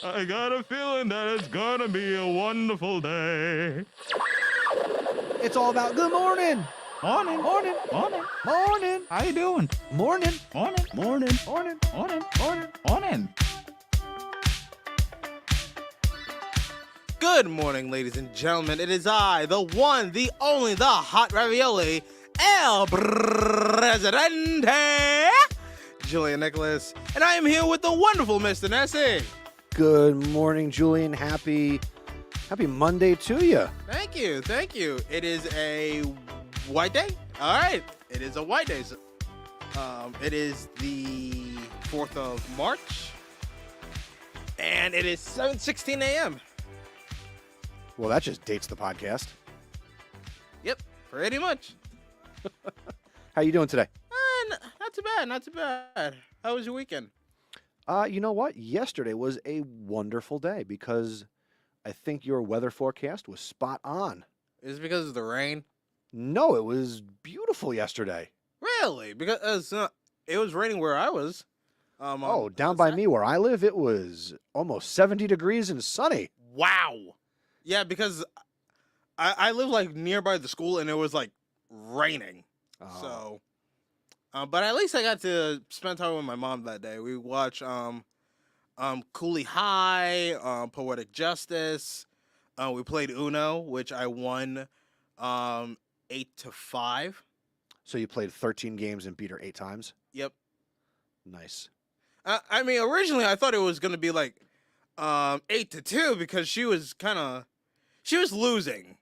I got a feeling that it's gonna be a wonderful day. It's all about good morning. Morning. Morning. Morning. Morning. How you doing? Morning. Morning. Morning. Morning. Morning. Morning. Morning. Good morning, ladies and gentlemen. It is I, the one, the only, the hot ravioli, El Presidente, Julian Nicholas, and I am here with the wonderful Mr. Nessie. Good morning, Julian. Happy Monday to you. Thank you. It is a white day. All right, it is a white day. So, it is the 4th of March, and it is 7:16 a.m. Well, that just dates the podcast. Yep, pretty much. How you doing today? Not too bad. How was your weekend? You know what? Yesterday was a wonderful day because I think your weather forecast was spot on. Is it because of the rain? No, it was beautiful yesterday. Really? Because it was raining where I was. Down by me where I live, it was almost 70 degrees and sunny. Wow. Yeah, because I live like nearby the school and it was like raining. Oh. So, but at least I got to spend time with my mom that day. We watched Cooley High, Poetic Justice. We played Uno, which I won 8-5. So you played 13 games and beat her 8 times? Yep. Nice. I mean, originally I thought it was gonna be like 8-2 because she was losing.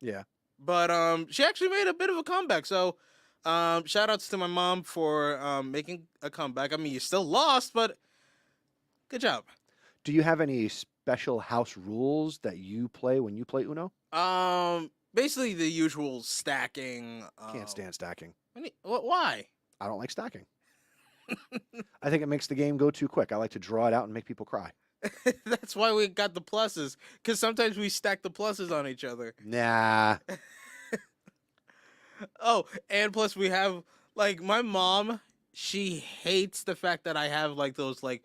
Yeah. But she actually made a bit of a comeback. So shout outs to my mom for making a comeback. I mean, you still lost, but good job. Do you have any special house rules that you play when you play Uno? Basically the usual stacking. Can't stand stacking. Why? I don't like stacking. I think it makes the game go too quick. I like to draw it out and make people cry. That's why we got the pluses, because sometimes we stack the pluses on each other. Nah. Oh, and plus we have, like, my mom, she hates the fact that I have, like, those, like,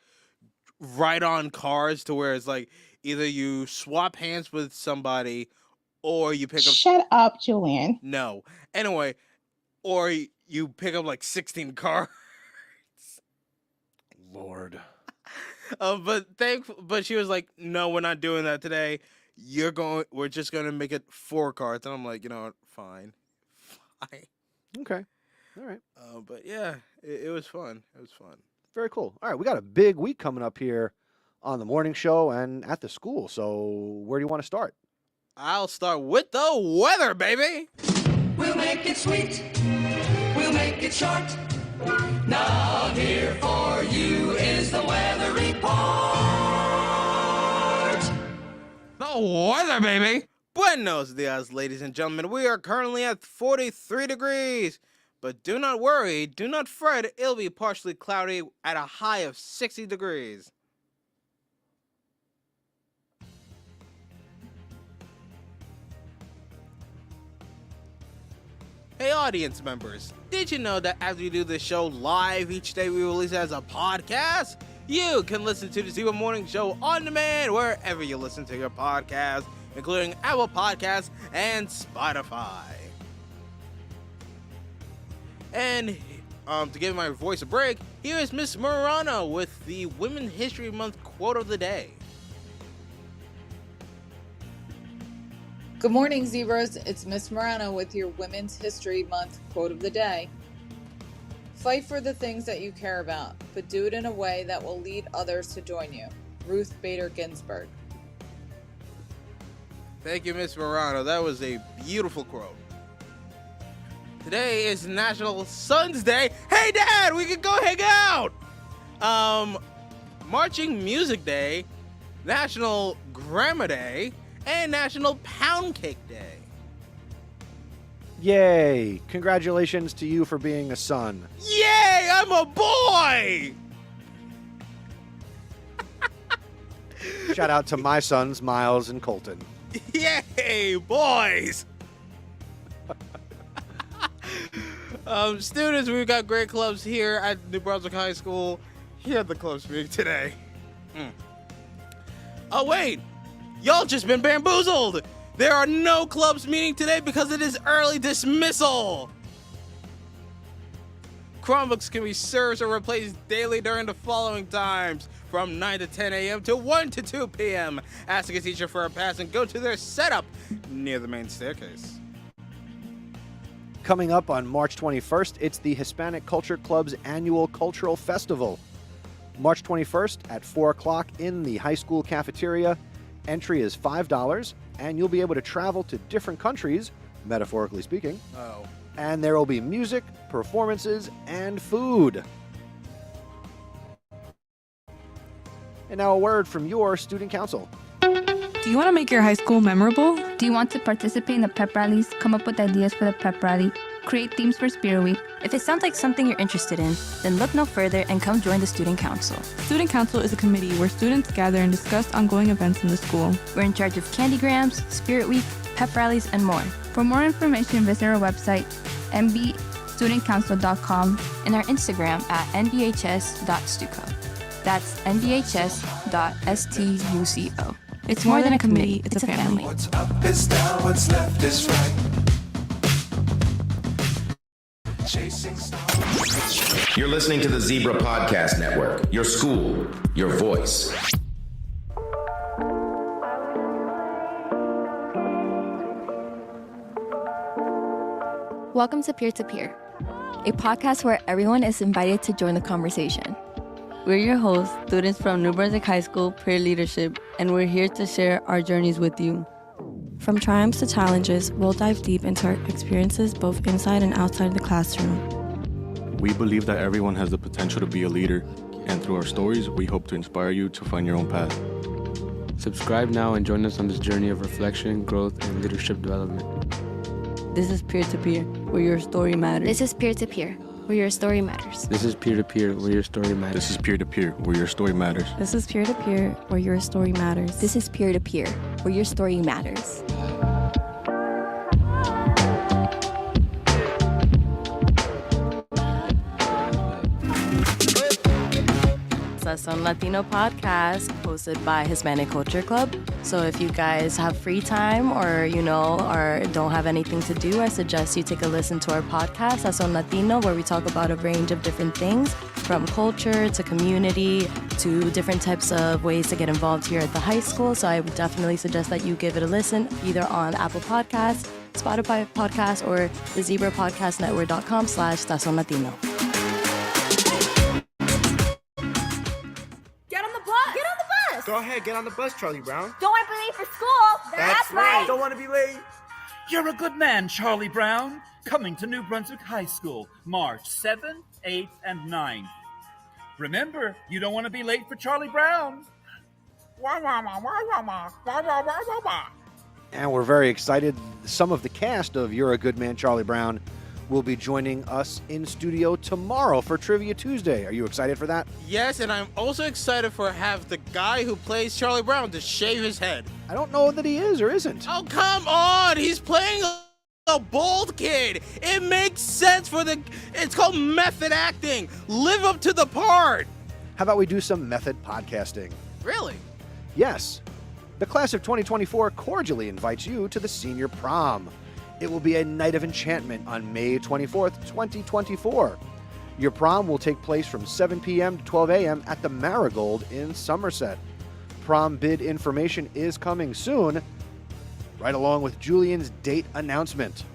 ride-on cars to where it's, like, either you swap hands with somebody or you pick up... Shut up, Julian. No. Anyway, or you pick up, like, 16 cars. Lord. But she was like, no, we're not doing that today. We're just going to make it 4 cards. And I'm like, you know what? Fine. Okay. All right. But yeah, it was fun. Very cool. All right. We got a big week coming up here on the morning show and at the school. So where do you want to start? I'll start with the weather, baby. We'll make it sweet. We'll make it short. Now here for you is the weather report. The weather, baby. Buenos dias, ladies and gentlemen. We are currently at 43 degrees. But do not worry, do not fret. It'll be partially cloudy at a high of 60 degrees. Hey, audience members, did you know that as we do this show live each day, we release it as a podcast? You can listen to the Zebra Morning Show on demand wherever you listen to your podcast, including Apple Podcasts and Spotify. And to give my voice a break, here is Miss Morano with the Women's History Month quote of the day. Good morning, Zebras. It's Miss Morano with your Women's History Month quote of the day. Fight for the things that you care about, but do it in a way that will lead others to join you. Ruth Bader Ginsburg. Thank you, Miss Morano. That was a beautiful quote. Today is National Sons Day. Hey, Dad, we can go hang out. Marching Music Day, National Grammar Day, and National Pound Cake Day. Yay! Congratulations to you for being a son. Yay! I'm a boy! Shout out to my sons, Miles and Colton. Yay, boys! Students, we've got great clubs here at New Brunswick High School. Here at the club speak today. Oh, wait. Y'all just been bamboozled. There are no clubs meeting today because it is early dismissal. Chromebooks can be served or replaced daily during the following times from 9 to 10 a.m. to 1 to 2 p.m. Ask a teacher for a pass and go to their setup near the main staircase. Coming up on March 21st, it's the Hispanic Culture Club's annual cultural festival. March 21st at 4 o'clock in the high school cafeteria. Entry is $5, and you'll be able to travel to different countries, metaphorically speaking. Oh. And there will be music, performances, and food. And now a word from your student council. Do you want to make your high school memorable? Do you want to participate in the pep rallies, come up with ideas for the pep rally, create themes for Spirit Week? If it sounds like something you're interested in, then look no further and come join the Student Council. Student Council is a committee where students gather and discuss ongoing events in the school. We're in charge of Candygrams, Spirit Week, pep rallies, and more. For more information, visit our website, nbstudentcouncil.com, and our Instagram at nbhs.stuco. That's nbhs.stuco. It's more than a committee, it's a family. What's up is down, what's left is right. Chasing stars. You're listening to the Zebra Podcast Network. Your school, your voice. Welcome to Peer to Peer, a podcast where everyone is invited to join the conversation. We're your hosts, students from New Brunswick High School Peer Leadership, and we're here to share our journeys with you. From triumphs to challenges, we'll dive deep into our experiences both inside and outside the classroom. We believe that everyone has the potential to be a leader, and through our stories, we hope to inspire you to find your own path. Subscribe now and join us on this journey of reflection, growth, and leadership development. This is Peer to Peer, where your story matters. This is Peer to Peer, where your story matters. This is Peer to Peer, where your story matters. This is Peer to Peer, where your story matters. This is Peer to Peer, where your story matters. This is Peer to Peer, where your story matters. Sazon Latino podcast hosted by Hispanic Culture Club. So if you guys have free time or, or don't have anything to do, I suggest you take a listen to our podcast, Sazon Latino, where we talk about a range of different things from culture to community to different types of ways to get involved here at the high school. So I would definitely suggest that you give it a listen either on Apple Podcasts, Spotify Podcasts, or the zebrapodcastnetwork.com/Sazon Latino. Go ahead, get on the bus, Charlie Brown. Don't want to be late for school. That's right. Don't want to be late. You're a good man, Charlie Brown. Coming to New Brunswick High School, March 7th, 8th, and 9th. Remember, you don't want to be late for Charlie Brown. And we're very excited. Some of the cast of You're a Good Man, Charlie Brown will be joining us in studio tomorrow for Trivia Tuesday. Are you excited for that? Yes, and I'm also excited for have the guy who plays Charlie Brown to shave his head. I don't know that he is or isn't. Oh, come on! He's playing a bald kid. It makes sense it's called method acting. Live up to the part. How about we do some method podcasting? Really? Yes. The class of 2024 cordially invites you to the senior prom. It will be a night of enchantment on May 24th, 2024. Your prom will take place from 7 p.m. to 12 a.m. at the Marigold in Somerset. Prom bid information is coming soon, right along with Julian's date announcement.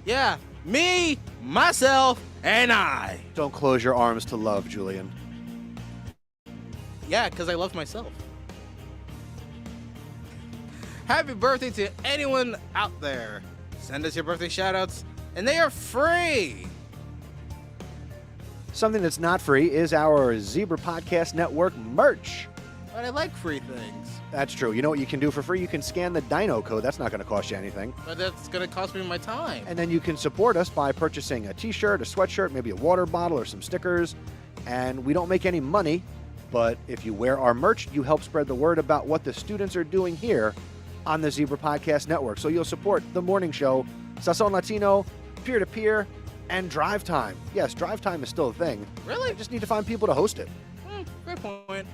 Yeah, me, myself, and I. Don't close your arms to love, Julian. Yeah, because I love myself. Happy birthday to anyone out there. Send us your birthday shoutouts, and they are free. Something that's not free is our Zebra Podcast Network merch. But I like free things. That's true. You know what you can do for free? You can scan the Dino code. That's not going to cost you anything. But that's going to cost me my time. And then you can support us by purchasing a t-shirt, a sweatshirt, maybe a water bottle or some stickers. And we don't make any money, but if you wear our merch, you help spread the word about what the students are doing here on the Zebra Podcast Network. So you'll support the morning show, Sazon Latino, Peer to Peer, and Drive Time. Yes, Drive Time is still a thing. Really? I just need to find people to host it. Great point.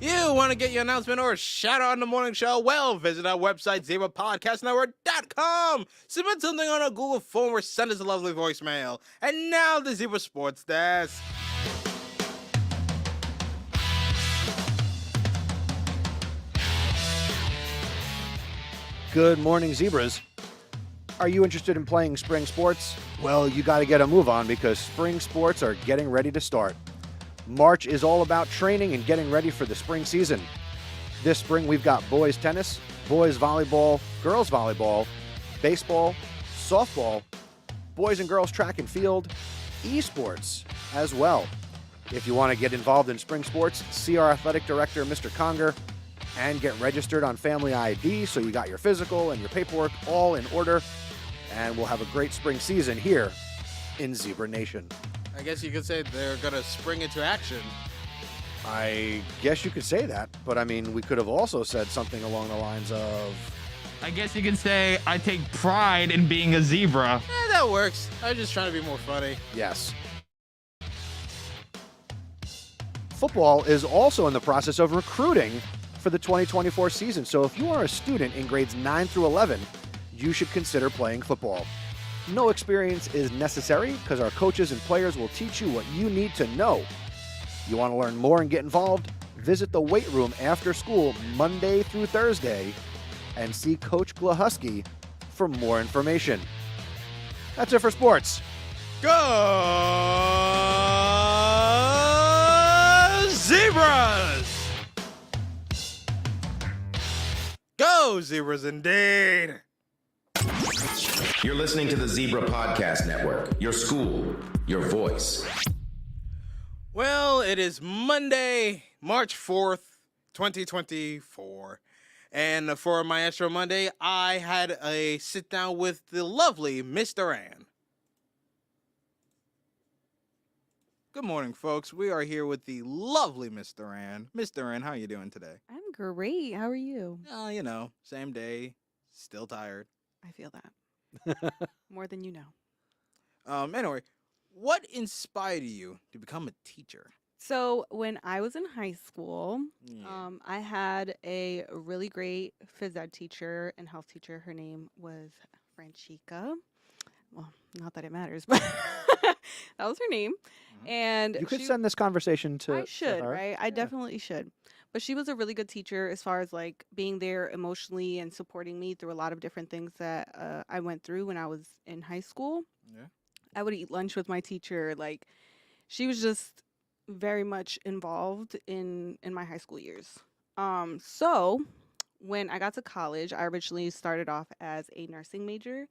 You want to get your announcement or shout out on the morning show? Well, visit our website, ZebraPodcastNetwork.com. Submit something on our Google form or send us a lovely voicemail. And now the Zebra Sports Desk. Good morning, Zebras. Are you interested in playing spring sports? Well, you got to get a move on because spring sports are getting ready to start. March is all about training and getting ready for the spring season. This spring, we've got boys tennis, boys volleyball, girls volleyball, baseball, softball, boys and girls track and field, esports as well. If you want to get involved in spring sports, see our athletic director, Mr. Conger, and get registered on Family ID so you got your physical and your paperwork all in order. And we'll have a great spring season here in Zebra Nation. I guess you could say they're going to spring into action. I guess you could say that, but I mean, we could have also said something along the lines of... I guess you could say I take pride in being a zebra. That works. I was just trying to be more funny. Yes. Football is also in the process of recruiting for the 2024 season, so if you are a student in grades 9 through 11, you should consider playing football. No experience is necessary because our coaches and players will teach you what you need to know. You want to learn more and get involved? Visit the weight room after school Monday through Thursday and see Coach Glahusky for more information. That's it for sports. Go Zebras! Go Zebras indeed! You're listening to the Zebra Podcast Network, your school, your voice. Well, it is Monday, March 4th, 2024. And for Maestro Monday, I had a sit down with the lovely Miss Duran. Good morning, folks. We are here with the lovely Miss Duran. Miss Duran, how are you doing today? I'm great. How are you? You know, same day, still tired. I feel that. More than you know. Anyway, what inspired you to become a teacher? So when I was in high school, I had a really great phys ed teacher and health teacher. Her name was Franchica. Well, not that it matters, but that was her name. And You could send this conversation to I should, to her. right? I definitely should. But she was a really good teacher as far as like being there emotionally and supporting me through a lot of different things that I went through when I was in high school. Yeah. I would eat lunch with my teacher. Like, she was just very much involved in my high school years. So when I got to college, I originally started off as a nursing major.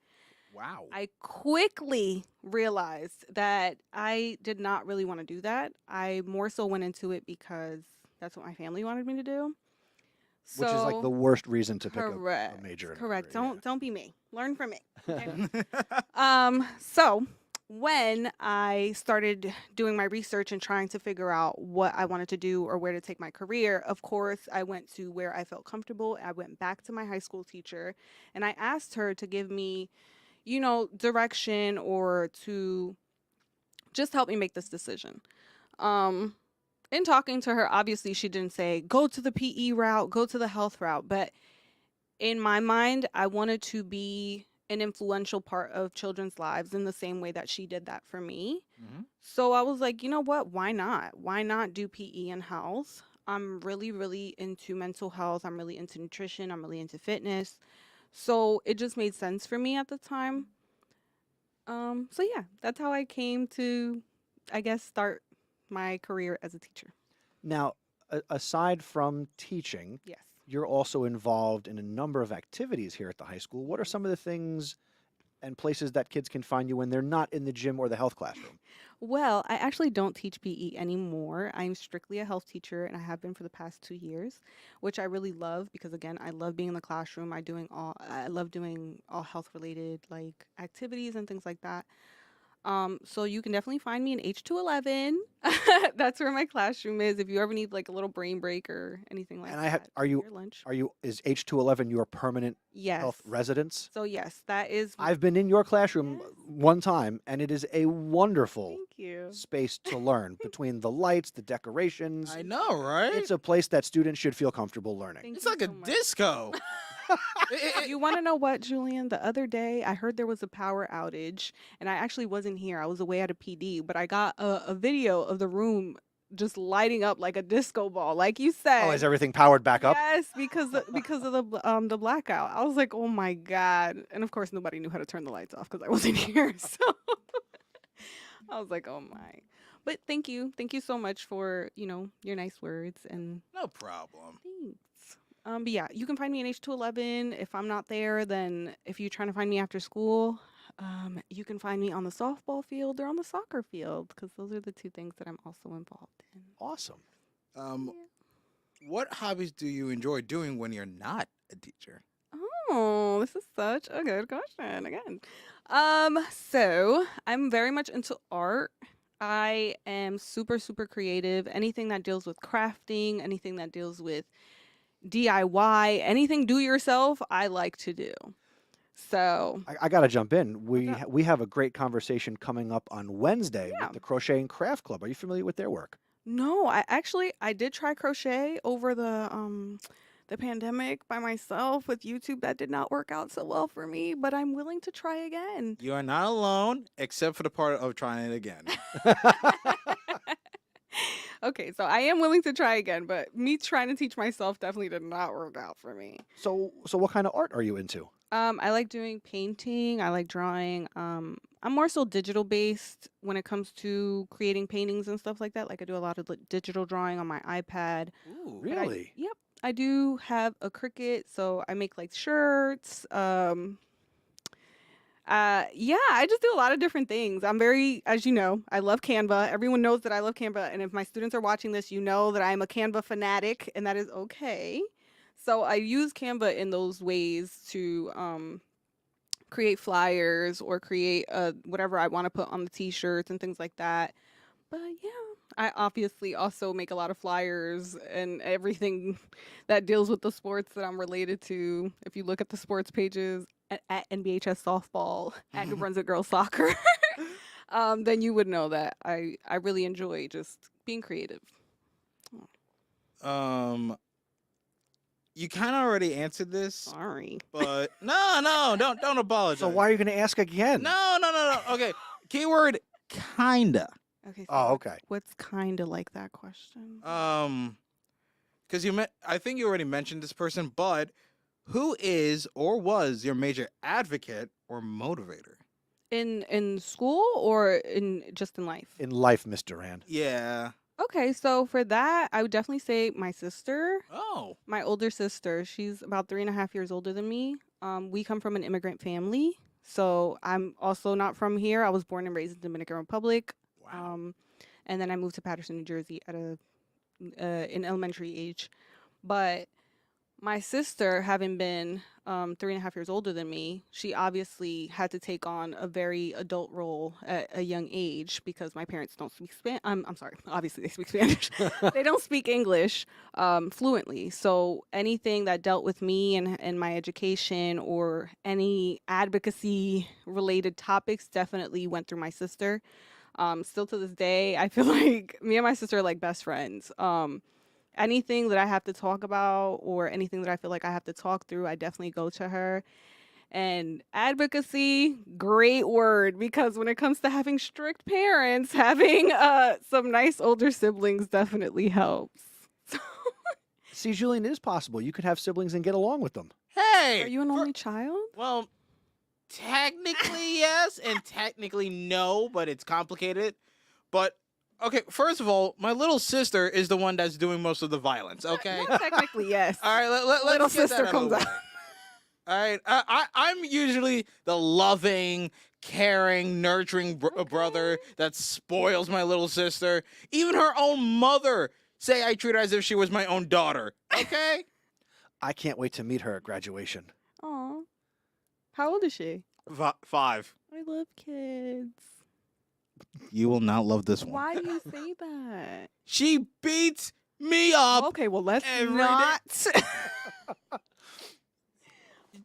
Wow. I quickly realized that I did not really want to do that. I more so went into it because that's what my family wanted me to do. Which is like the worst reason to pick a Correct. major. in a Correct. career, Don't be me. Learn from me. Okay? So when I started doing my research and trying to figure out what I wanted to do or where to take my career, of course, I went to where I felt comfortable. I went back to my high school teacher and I asked her to give me, direction or to just help me make this decision. In talking to her, obviously she didn't say, go to the PE route, go to the health route. But in my mind, I wanted to be an influential part of children's lives in the same way that she did that for me. Mm-hmm. So I was like, you know what? Why not? Why not do PE and health? I'm really, really into mental health. I'm really into nutrition. I'm really into fitness. So it just made sense for me at the time. So yeah, that's how I came to, I guess, start my career as a teacher. Now, aside from teaching, Yes. you're also involved in a number of activities here at the high school. What are some of the things and places that kids can find you when they're not in the gym or the health classroom? Well, I actually don't teach PE anymore. I'm strictly a health teacher, and I have been for the past 2 years, which I really love because, again, I love being in the classroom. I love doing all health-related like activities and things like that. So you can definitely find me in H211. That's where my classroom is. If you ever need like a little brain break or anything like And that. is H211 your permanent health residence? So yes, that is. I've been in your classroom one time, and it is a wonderful you. space to learn between the lights, the decorations. I know, right? It's a place that students should feel comfortable learning. It's like a disco. You want to know what, Julian? The other day, I heard there was a power outage, and I actually wasn't here. I was away at a PD, but I got a video of the room just lighting up like a disco ball, like you said. Oh, is everything powered back up? Yes, because of the blackout. I was like, oh my God. And of course, nobody knew how to turn the lights off because I wasn't here. So I was like, oh my. But thank you so much for your nice words and no problem. Thanks. But yeah, you can find me in H211. If I'm not there, then if you're trying to find me after school, you can find me on the softball field or on the soccer field because those are the two things that I'm also involved in. Awesome. What hobbies do you enjoy doing when you're not a teacher? Oh, this is such a good question again. So I'm very much into art. I am super, super creative. Anything that deals with crafting, anything that deals with DIY, anything do yourself, I like to do. So I got to jump in. We have a great conversation coming up on Wednesday with the Crochet and Craft Club. Are you familiar with their work? no, I did try crochet over the pandemic by myself with YouTube. That did not work out so well for me, but I'm willing to try again. You are not alone, except for the part of trying it again. Okay, so I am willing to try again, but me trying to teach myself definitely did not work out for me. So what kind of art are you into? I like doing painting. I like drawing. I'm more so digital based when it comes to creating paintings and stuff like that. Like I do a lot of digital drawing on my iPad. Ooh, really? Yep. I do have a Cricut, so I make like shirts. Yeah, I just do a lot of different things. I'm very, as you know, I love Canva. Everyone knows that I love Canva. And if my students are watching this, you know that I'm a Canva fanatic, and that is okay. So I use Canva in those ways to create flyers or create whatever I want to put on the t-shirts and things like that. But yeah, I obviously also make a lot of flyers and everything that deals with the sports that I'm related to. If you look at the sports pages at NBHS softball, at New Brunswick girls soccer, then you would know that I really enjoy just being creative. You kind of already answered this. Sorry. But no, don't apologize. So why are you going to ask again? No. Okay. Keyword kinda. Okay. Oh, okay. What's kind of like that question? Because I think you already mentioned this person, but who is or was your major advocate or motivator? In school or in life? In life, Miss Duran. Yeah. Okay, so for that, I would definitely say my sister. Oh. My older sister. She's about 3.5 years older than me. We come from an immigrant family, so I'm also not from here. I was born and raised in the Dominican Republic. Wow. And then I moved to Patterson, New Jersey at in elementary age. But my sister, having been 3.5 years older than me, she obviously had to take on a very adult role at a young age because my parents don't speak Spanish. I'm sorry, obviously they speak Spanish. They don't speak English fluently. So anything that dealt with me and my education or any advocacy related topics definitely went through my sister. Still to this day, I feel like me and my sister are like best friends. Anything that I have to talk about or anything that I feel like I have to talk through, I definitely go to her. And advocacy, great word, because when it comes to having strict parents, having some nice older siblings definitely helps. See, Julian, it is possible. You could have siblings and get along with them. Hey! Are you an only child? Well, technically yes, and technically no, but it's complicated. But okay, first of all, my little sister is the one that's doing most of the violence, okay? Technically, yes. All right, let's little get sister that out comes of the out. way. All right, I'm usually the loving, caring, nurturing brother that spoils my little sister. Even her own mother say I treat her as if she was my own daughter, okay? I can't wait to meet her at graduation. Aw. How old is she? 5. I love kids. You will not love this one. Why do you say that? She beats me up. Okay, well, let's every not.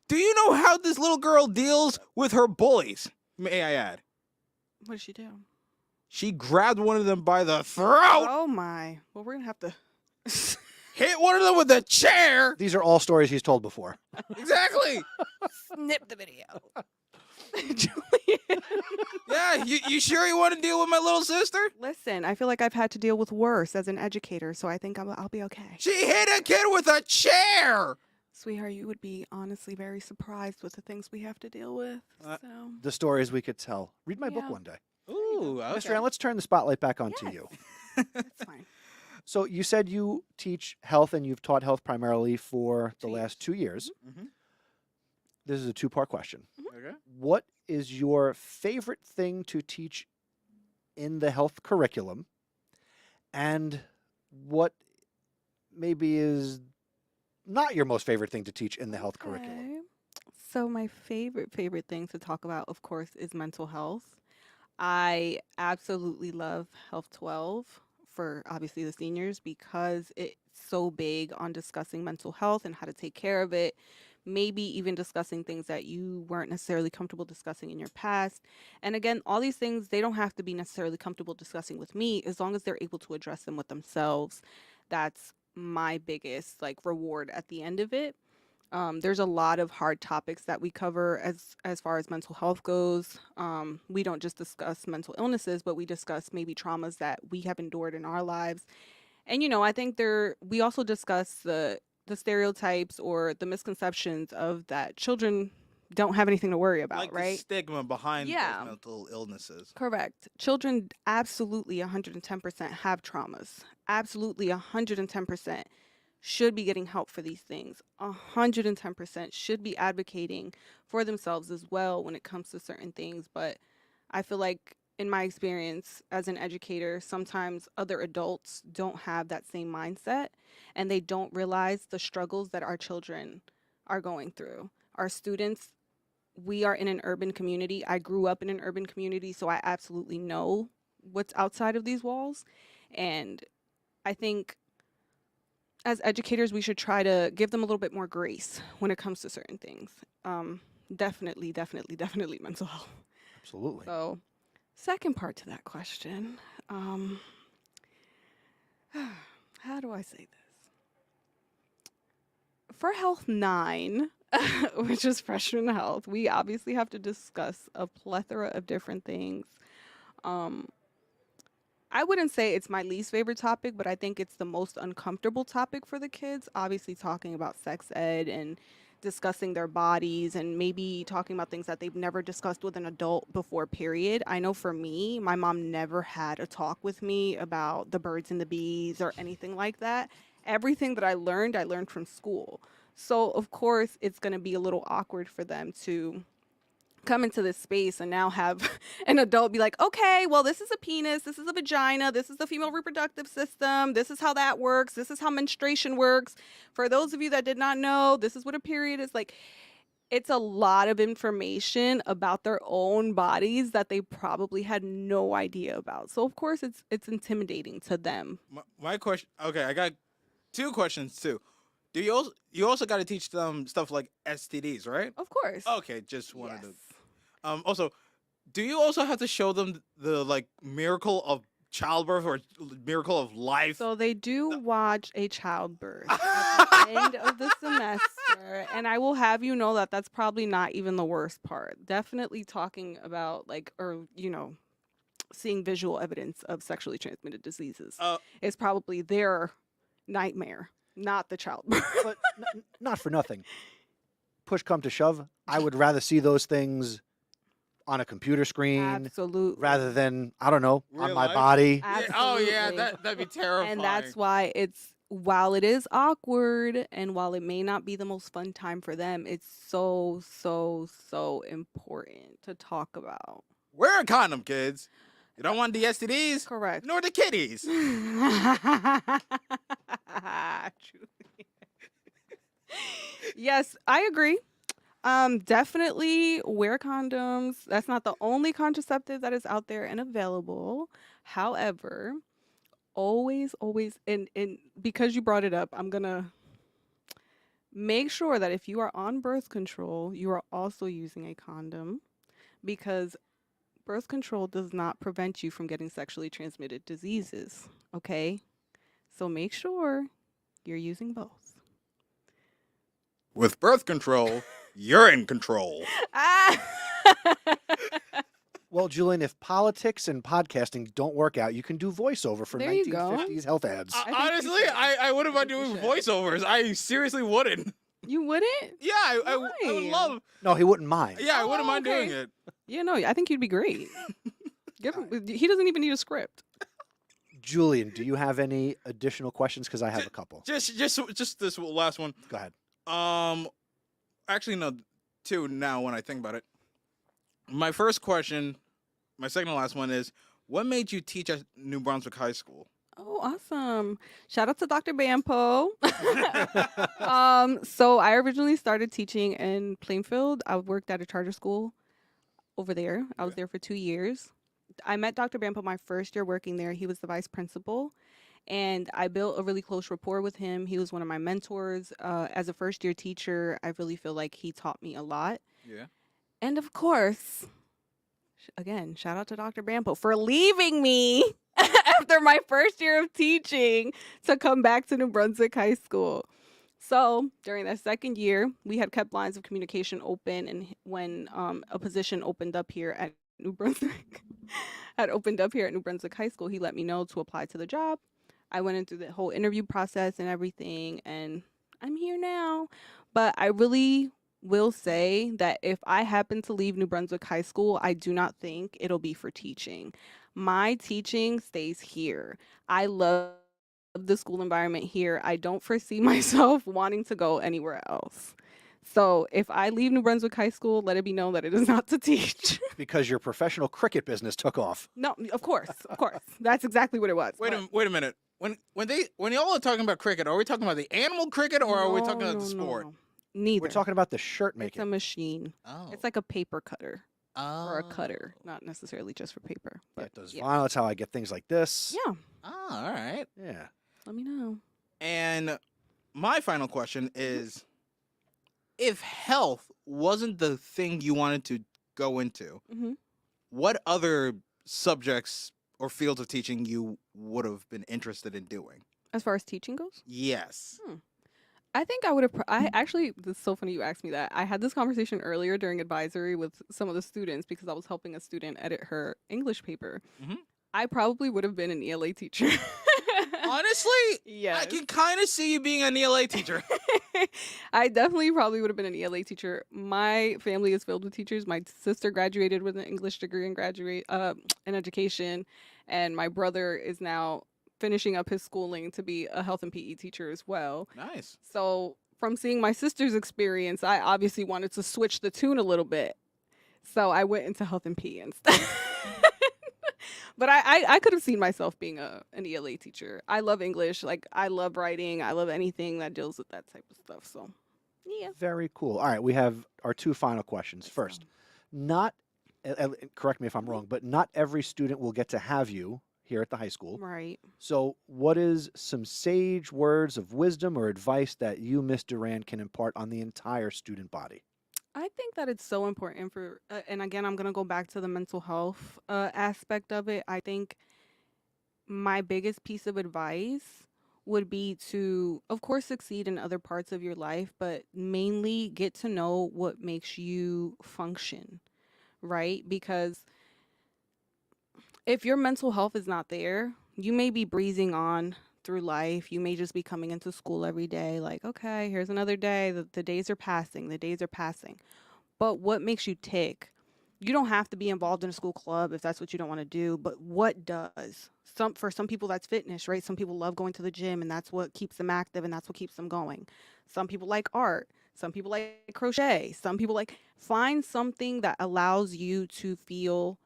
Do you know how this little girl deals with her bullies? May I add? What did she do? She grabbed one of them by the throat. Oh, my. Well, we're going to have to... Hit one of them with a chair. These are all stories he's told before. Exactly. Snip the video. Yeah, you sure you want to deal with my little sister? Listen, I feel like I've had to deal with worse as an educator, so I think I'll be okay. She hit a kid with a chair. Sweetheart, you would be honestly very surprised with the things we have to deal with. So. The stories we could tell. Read my book Yeah. one day. Ooh, okay. Mr. Ann, let's turn the spotlight back onto you. That's fine. So you said you teach health and you've taught health primarily for the last 2 years. Mhm. This is a two-part question. Okay. What is your favorite thing to teach in the health curriculum? And what maybe is not your most favorite thing to teach in the health curriculum? Okay. So my favorite thing to talk about, of course, is mental health. I absolutely love Health 12 for obviously the seniors because it's so big on discussing mental health and how to take care of it. Maybe even discussing things that you weren't necessarily comfortable discussing in your past. And again, all these things, they don't have to be necessarily comfortable discussing with me as long as they're able to address them with themselves. That's my biggest reward at the end of it. There's a lot of hard topics that we cover as far as mental health goes. We don't just discuss mental illnesses, but we discuss maybe traumas that we have endured in our lives. And, I think we also discuss the stereotypes or the misconceptions of that children don't have anything to worry about, Like the right? stigma behind Yeah. those mental illnesses. Correct. Children absolutely 110% have traumas. Absolutely 110% should be getting help for these things. 110% should be advocating for themselves as well when it comes to certain things. But I feel like in my experience as an educator, sometimes other adults don't have that same mindset and they don't realize the struggles that our children are going through. Our students, we are in an urban community. I grew up in an urban community, so I absolutely know what's outside of these walls. And I think as educators, we should try to give them a little bit more grace when it comes to certain things. Definitely mental health. Absolutely. So, second part to that question, how do I say this? For Health 9, which is freshman health, we obviously have to discuss a plethora of different things. I wouldn't say it's my least favorite topic, but I think it's the most uncomfortable topic for the kids. Obviously talking about sex ed and discussing their bodies and maybe talking about things that they've never discussed with an adult before, period. I know for me, my mom never had a talk with me about the birds and the bees or anything like that. Everything that I learned from school. So, of course, it's going to be a little awkward for them to come into this space and now have an adult be like, okay, well, this is a penis, this is a vagina, this is the female reproductive system, this is how that works, this is how menstruation works. For those of you that did not know, this is what a period is. Like, it's a lot of information about their own bodies that they probably had no idea about. So, of course, it's intimidating to them. My question, okay, I got two questions too. Do you also got to teach them stuff like STDs, right? Of course. Okay, just wanted to. Also, do you also have to show them the miracle of childbirth or miracle of life? So they do watch a childbirth at the end of the semester, and I will have you know that that's probably not even the worst part. Definitely talking about seeing visual evidence of sexually transmitted diseases is probably their nightmare, not the childbirth. But not for nothing. Push come to shove, I would rather see those things on a computer screen. Absolutely. Rather than, I don't know, Real on my life? body. Oh yeah, that'd be terrifying. And that's why while it is awkward and while it may not be the most fun time for them, it's so, so, so important to talk about. Wear a condom, kids. You don't want the STDs. Correct. Nor the kitties. Yes, I agree. Definitely wear condoms. That's not the only contraceptive that is out there and available. However, always, and because you brought it up, I'm gonna make sure that if you are on birth control, you are also using a condom, because birth control does not prevent you from getting sexually transmitted diseases. Okay, so make sure you're using both. With birth control, you're in control. Well, Julian, if politics and podcasting don't work out, you can do voiceover for There you go. 1950s health ads. Honestly, I wouldn't mind doing voiceovers. I seriously wouldn't. You wouldn't? Yeah, I would love. No, he wouldn't mind. Yeah, I wouldn't mind okay. doing it. Yeah, no, I think you'd be great. He doesn't even need a script. Julian, do you have any additional questions? Because I have a couple. Just this last one. Go ahead. Actually, no, two now when I think about it. My first question, my second and last one is, what made you teach at New Brunswick High School? Oh, awesome. Shout out to Dr. Bampo. So I originally started teaching in Plainfield. I worked at a charter school over there. I was there for 2 years. I met Dr. Bampo my first year working there. He was the vice principal, and I built a really close rapport with him. He was one of my mentors. As a first-year teacher, I really feel like he taught me a lot. Yeah. And of course, again, shout out to Dr. Bampo for leaving me after my first year of teaching to come back to New Brunswick High School. So during that second year, we had kept lines of communication open, and when a position opened up here at New Brunswick, High School, he let me know to apply to the job. I went into the whole interview process and everything, and I'm here now. But I really will say that if I happen to leave New Brunswick High School, I do not think it'll be for teaching. My teaching stays here. I love the school environment here. I don't foresee myself wanting to go anywhere else. So if I leave New Brunswick High School, let it be known that it is not to teach. Because your professional cricket business took off. No, of course. That's exactly what it was. Wait a minute. When y'all are talking about cricket, are we talking about the animal cricket or are we talking about the sport? No. Neither. We're talking about the shirt making. It's a machine. Oh. It's like a paper cutter. Or a cutter, not necessarily just for paper. But it does vinyl. That's how I get things like this. Yeah. Oh, all right. Yeah. Let me know. And my final question is, if health wasn't the thing you wanted to go into, what other subjects or fields of teaching you would have been interested in doing? As far as teaching goes? Yes. I think I would have. I actually, it's so funny you asked me that. I had this conversation earlier during advisory with some of the students because I was helping a student edit her English paper. I probably would have been an ELA teacher. Honestly, yes. I can kind of see you being an ELA teacher. I definitely probably would have been an ELA teacher. My family is filled with teachers. My sister graduated with an English degree in education, and my brother is now finishing up his schooling to be a health and PE teacher as well. Nice. So from seeing my sister's experience, I obviously wanted to switch the tune a little bit. So I went into health and PE instead. But I could have seen myself being an ELA teacher. I love English. Like, I love writing. I love anything that deals with that type of stuff. So, yeah. Very cool. All right, we have our two final questions. First, correct me if I'm wrong, but not every student will get to have you here at the high school. Right. So what is some sage words of wisdom or advice that you, Miss Duran, can impart on the entire student body? I think that it's so important for, and again, I'm going to go back to the mental health aspect of it. I think my biggest piece of advice would be to, of course, succeed in other parts of your life, but mainly get to know what makes you function, right? Because if your mental health is not there, you may be breezing on through life. You may just be coming into school every day like, okay, here's another day. The days are passing. But what makes you tick? You don't have to be involved in a school club if that's what you don't want to do, but what does? For some people, that's fitness, right? Some people love going to the gym, and that's what keeps them active, and that's what keeps them going. Some people like art. Some people like crochet. Some people find something that allows you to feel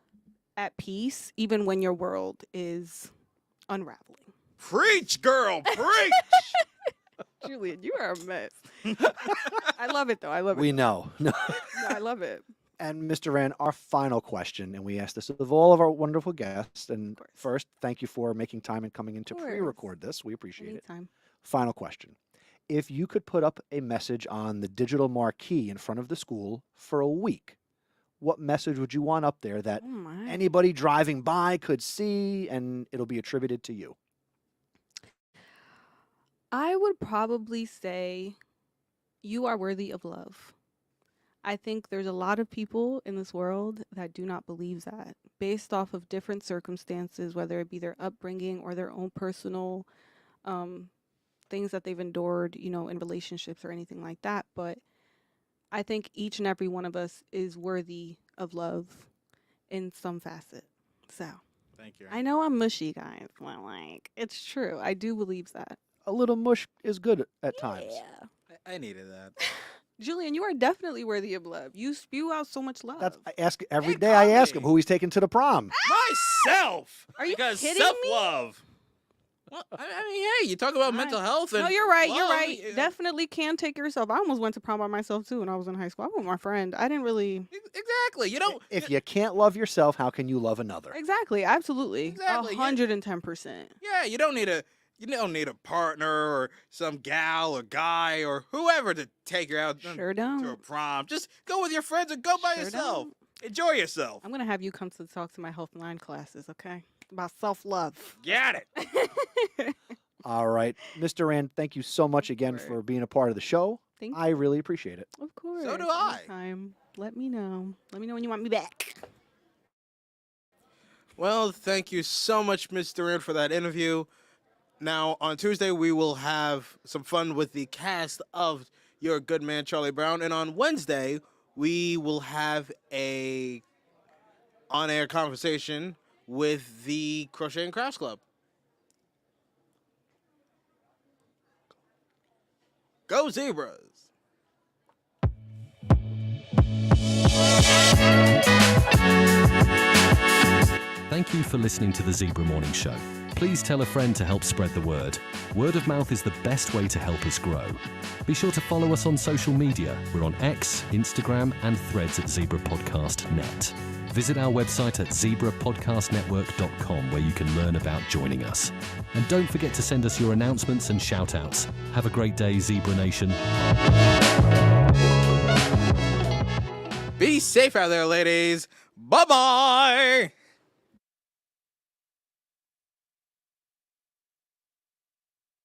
at peace even when your world is unraveling. Preach, girl, preach! Julian, you are a mess. I love it, though. I love it. We know. No. No, I love it. And Mr. Rand, our final question, and we ask this of all of our wonderful guests. And first, thank you for making time and coming in to pre-record this. We appreciate Anytime. it. Final question. If you could put up a message on the digital marquee in front of the school for a week, what message would you want up there that anybody driving by could see and it'll be attributed to you? I would probably say you are worthy of love. I think there's a lot of people in this world that do not believe that, based off of different circumstances, whether it be their upbringing or their own personal things that they've endured, you know, in relationships or anything like that. But I think each and every one of us is worthy of love in some facet. So, thank you. I know I'm mushy, guys, but like, it's true. I do believe that. A little mush is good at times. I needed that. Julian, you are definitely worthy of love. You spew out so much love. I ask every day. I ask him who he's taking to the prom. Myself. Are you because kidding me? self-love. Well, I mean, hey, you talk about mental health. And No, you're right. love, You're right. Definitely can take yourself. I almost went to prom by myself too when I was in high school. I went with my friend. I didn't really. Exactly. You don't. If you can't love yourself, how can you love another? Exactly. Absolutely. Exactly, yeah. 110%. Yeah, you don't need a partner or some gal or guy or whoever to take you out Sure don't. to a prom. Just go with your friends and go by Sure yourself. don't. Enjoy yourself. I'm gonna have you come to talk to my health line classes, okay? About self-love. Got it. All right. Mr. Rand, thank you so much again for being a part of the show. Thank I really appreciate it. Of course. So do I. Anytime. Let me know. Let me know when you want me back. Well, thank you so much, Mr. Rand, for that interview. Now, on Tuesday, we will have some fun with the cast of Your Good Man, Charlie Brown. And on Wednesday, we will have a on-air conversation with the Crochet and Crafts Club. Go Zebras! Thank you for listening to the Zebra Morning Show. Please tell a friend to help spread the word. Word of mouth is the best way to help us grow. Be sure to follow us on social media. We're on X, Instagram, and Threads at Zebra Podcast Net. Visit our website at zebrapodcastnetwork.com where you can learn about joining us. And don't forget to send us your announcements and shout-outs. Have a great day, Zebra Nation. Be safe out there, ladies. Bye-bye!